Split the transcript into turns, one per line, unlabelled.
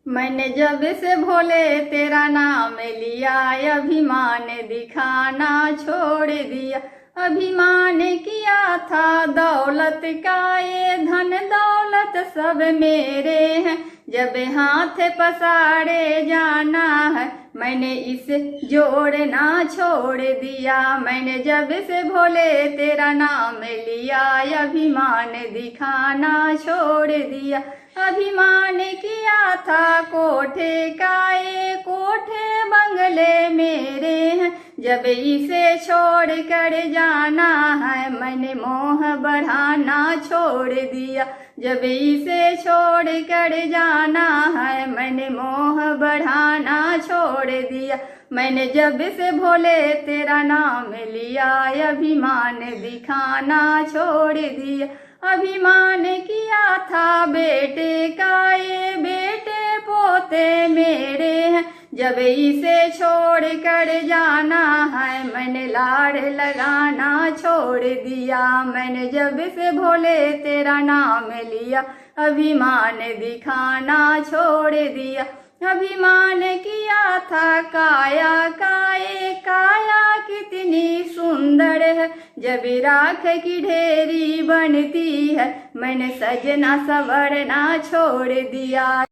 मैंने जब से भोले तेरा नाम लिया, अभिमान दिखाना छोड़ दिया। अभिमान किया था दौलत का, ये धन दौलत सब मेरे हैं। जब हाथ पसारे जाना है, मैंने इसे जोड़ना छोड़ दिया। मैंने जब से भोले तेरा नाम लिया, अभिमान दिखाना छोड़ दिया। अभिमान किया था कोठे का, ये कोठे बंगले मेरे हैं। जब इसे छोड़ कर जाना है, मैंने मोह बढ़ाना छोड़ दिया। जब इसे छोड़ कर जाना है, मैंने मोह बढ़ाना छोड़ दिया। मैंने जब से भोले तेरा नाम लिया, अभिमान दिखाना छोड़ दिया। अभिमान किया था बेटे का, ये बेटे पोते मेरे हैं। जब इसे छोड़ कर जाना है, मैंने लाड़ लगाना छोड़ दिया। मैंने जब से भोले तेरा नाम लिया, अभिमान दिखाना छोड़ दिया। अभिमान किया था काया का, ये काया कितनी सुंदर है। जब राख की ढेरी बनती है, मैंने सजना संवरना छोड़ दिया।